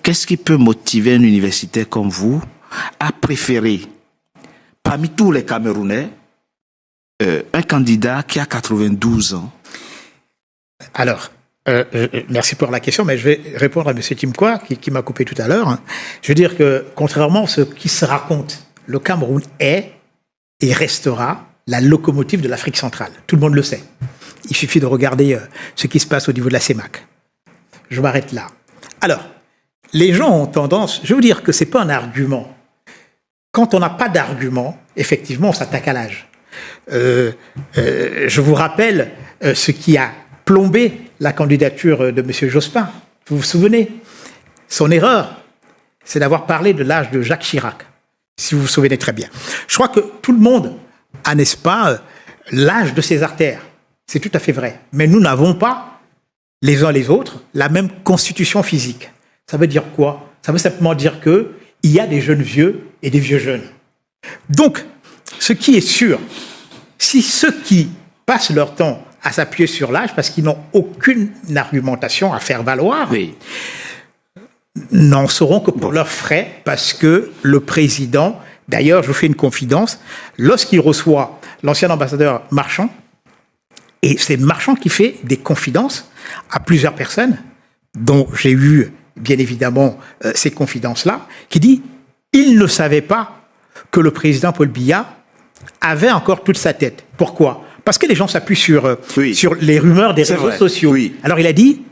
qu'est-ce qui peut motiver un universitaire comme vous à préférer, parmi tous les Camerounais, un candidat qui a 92 ans? Alors, merci pour la question, mais je vais répondre à M. Timkwa, qui m'a coupé tout à l'heure. Je veux dire que, contrairement à ce qui se raconte, le Cameroun est et restera la locomotive de l'Afrique centrale. Tout le monde le sait. Il suffit de regarder ce qui se passe au niveau de la CEMAC. Je m'arrête là. Alors, les gens ont tendance... Je veux dire que ce n'est pas un argument. Quand on n'a pas d'argument, effectivement, on s'attaque à l'âge. Je vous rappelle ce qui a plombé la candidature de M. Jospin. Vous vous souvenez? Son erreur, c'est d'avoir parlé de l'âge de Jacques Chirac, si vous vous souvenez très bien. Je crois que tout le monde a, n'est-ce pas, l'âge de ses artères. C'est tout à fait vrai. Mais nous n'avons pas, les uns les autres, la même constitution physique. Ça veut dire quoi? Ça veut simplement dire qu'il y a des jeunes vieux et des vieux jeunes. Donc, ce qui est sûr, si ceux qui passent leur temps à s'appuyer sur l'âge parce qu'ils n'ont aucune argumentation à faire valoir, oui, n'en sauront que pour leurs frais, parce que le président, d'ailleurs, je vous fais une confidence, lorsqu'il reçoit l'ancien ambassadeur Marchand, et c'est Marchand qui fait des confidences à plusieurs personnes, dont j'ai eu, bien évidemment, ces confidences-là, qui dit « il ne savait pas que le président Paul Biya avait encore toute sa tête ». Pourquoi? Parce que les gens s'appuient sur les rumeurs des réseaux sociaux. Oui. Alors il a dit,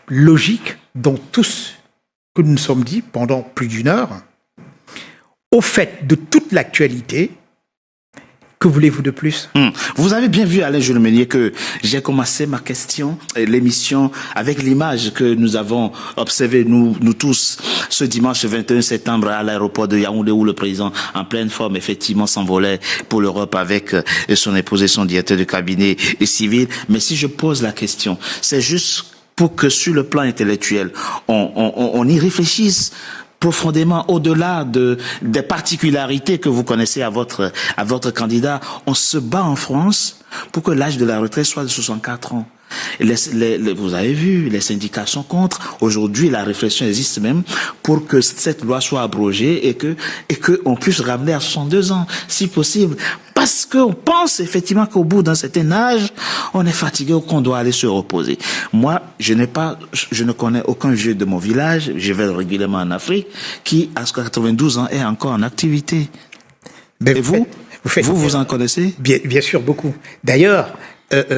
logique, dont tous que nous nous sommes dit pendant plus d'une heure, au fait de toute l'actualité, que voulez-vous de plus? Vous avez bien vu, Alain Jules Meunier, que j'ai commencé ma question, l'émission, avec l'image que nous avons observée, nous tous, ce dimanche 21 septembre à l'aéroport de Yaoundé, où le président, en pleine forme, effectivement, s'envolait pour l'Europe avec son épouse et son directeur de cabinet et civil. Mais si je pose la question, c'est juste pour que sur le plan intellectuel, on y réfléchisse profondément, au-delà des particularités que vous connaissez à votre candidat. On se bat en France pour que l'âge de la retraite soit de 64 ans. Vous avez vu, les syndicats sont contre. Aujourd'hui, la réflexion existe même pour que cette loi soit abrogée et que on puisse ramener à 62 ans, si possible. Parce qu'on pense effectivement qu'au bout d'un certain âge, on est fatigué ou qu'on doit aller se reposer. Moi, je ne connais aucun vieux de mon village, je vais régulièrement en Afrique, qui, à 92 ans, est encore en activité. Mais vous en connaissez? Bien sûr, beaucoup. D'ailleurs,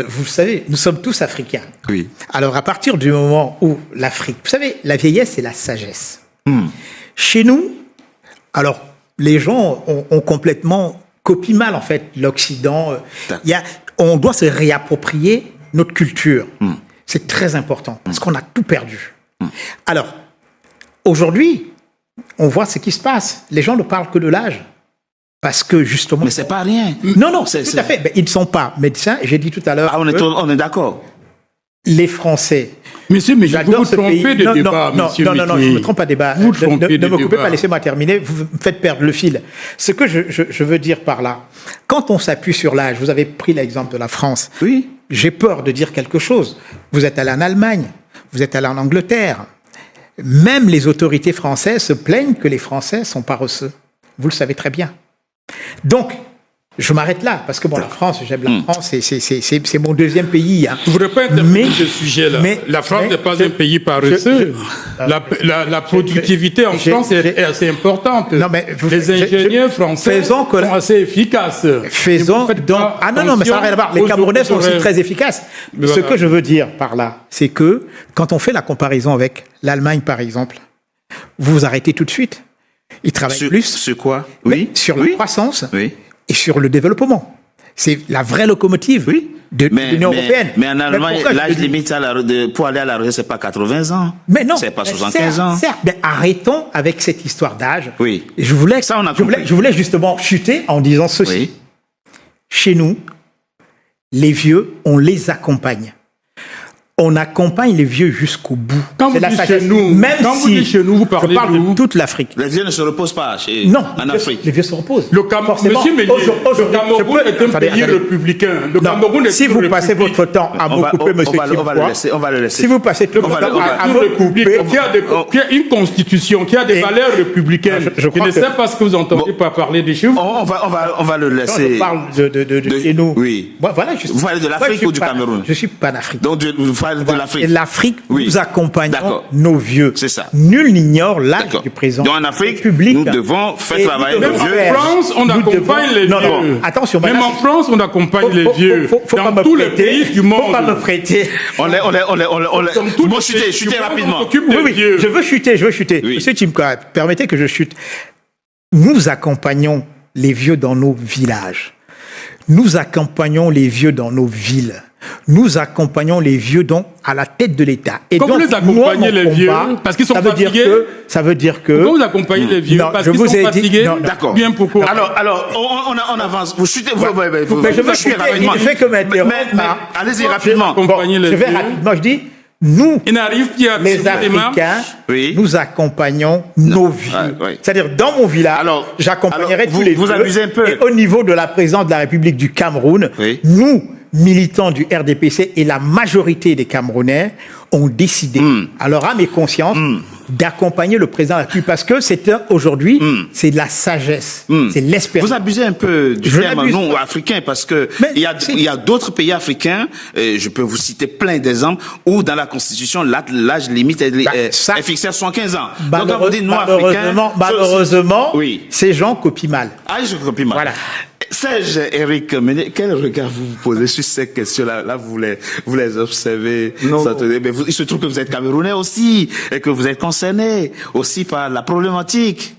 vous savez, nous sommes tous africains. Oui. Alors, à partir du moment où l'Afrique... Vous savez, la vieillesse, c'est la sagesse. Chez nous, alors, les gens ont complètement copié mal, en fait, l'Occident. On doit se réapproprier notre culture. C'est très important, parce qu'on a tout perdu. Alors, aujourd'hui, on voit ce qui se passe. Les gens ne parlent que de l'âge. Parce que justement... Mais c'est pas rien. Non, tout à fait. Mais ils ne sont pas médecins. J'ai dit tout à l'heure... Ah, on est d'accord. Les Français... Monsieur, mais vous vous trompez de débat, monsieur. Non, je ne me trompe pas de débat. Vous ne me coupez pas, laissez-moi terminer. Vous me faites perdre le fil. Ce que je veux dire par là, quand on s'appuie sur l'âge, vous avez pris l'exemple de la France. Oui. J'ai peur de dire quelque chose. Vous êtes allé en Allemagne, vous êtes allé en Angleterre. Même les autorités françaises se plaignent que les Français sont paresseux. Vous le savez très bien. Donc, je m'arrête là, parce que bon, la France, j'aime la France, c'est mon deuxième pays. Hein. Je ne voudrais pas interrompre ce sujet-là. La France n'est pas un pays paresseux. La productivité en France est assez importante. Non, mais les ingénieurs français sont assez efficaces. Ah non, mais ça n'a rien à voir. Les Camerounais sont aussi très efficaces. Voilà. Ce que je veux dire par là, c'est que quand on fait la comparaison avec l'Allemagne, par exemple, vous vous arrêtez tout de suite. Ils travaillent plus. Sur quoi? Oui. Sur la croissance. Oui. Et sur le développement. C'est la vraie locomotive de l'Union européenne. Mais en Allemagne, l'âge limite pour aller à la retraite, c'est pas 80 ans. Mais non. C'est pas 75 ans. Certes, mais arrêtons avec cette histoire d'âge. Oui. Je voulais justement chuter en disant ceci. Oui. Chez nous, les vieux, on les accompagne. on accompagne les vieux jusqu'au bout. Quand vous dites chez nous, vous dites chez nous, vous parlez je parle de toute l'Afrique. Les vieux ne se reposent pas en Afrique. Les vieux se reposent. Monsieur Mélier, le Cameroun est un pays républicain. Le Cameroun est si vous passez votre temps à me couper, monsieur Timpois, on va le laisser. Si vous passez tout votre temps à me couper, qui a une constitution, qui a des valeurs républicaines. Je ne sais pas ce que vous entendez par parler des chiffres. On va le laisser. On parle de chez nous. Oui. Voilà, vous parlez de l'Afrique ou du Cameroun? Je suis panafricain. Donc vous parlez de l'Afrique. Et l'Afrique, nous accompagnons nos vieux. C'est ça. Nul n'ignore l'âge du président. Donc en Afrique, nous devons faire travailler nos vieux. En France, on accompagne les vieux. Non, attention. Même en France, on accompagne les vieux. Dans tous les pays du monde. Faut pas me prêter. Bon, chutez rapidement. Oui, je veux chuter. Monsieur Timka, permettez que je chute. Nous accompagnons les vieux dans nos villages. Nous accompagnons les vieux dans nos villes. Nous accompagnons les vieux à la tête de l'État. Et quand donc, vous les accompagnez les vieux, parce qu'ils sont fatigués. Ça veut dire que. Pourquoi vous accompagnez les vieux? Parce qu'ils sont fatigués. D'accord. Bien pourquoi? Alors, on avance. Vous chutez. Mais je veux chuter rapidement. Il fait que m'interrompre. Allez-y rapidement. Je vais rapidement. Je dis. Nous, les Africains, nous accompagnons nos vieux. C'est-à-dire, dans mon village, j'accompagnerai tous les vieux. Vous abusez un peu. Et au niveau de la présidence de la République du Cameroun, nous, militants du RDPC et la majorité des Camerounais, ont décidé, à leur âme et conscience, d'accompagner le président de la République parce que aujourd'hui, c'est de la sagesse, c'est l'espérance. Vous abusez un peu du terme non africain parce que il y a d'autres pays africains, je peux vous citer plein d'exemples, où dans la Constitution, l'âge limite est fixé à 75 ans. Donc quand vous dites non africain... Malheureusement, ces gens copient mal. Ah, je copie mal. Voilà. Serge Eric, quel regard vous posez sur ces questions-là? Là, vous les observez. Non. Mais il se trouve que vous êtes Camerounais aussi et que vous êtes concerné aussi par la problématique.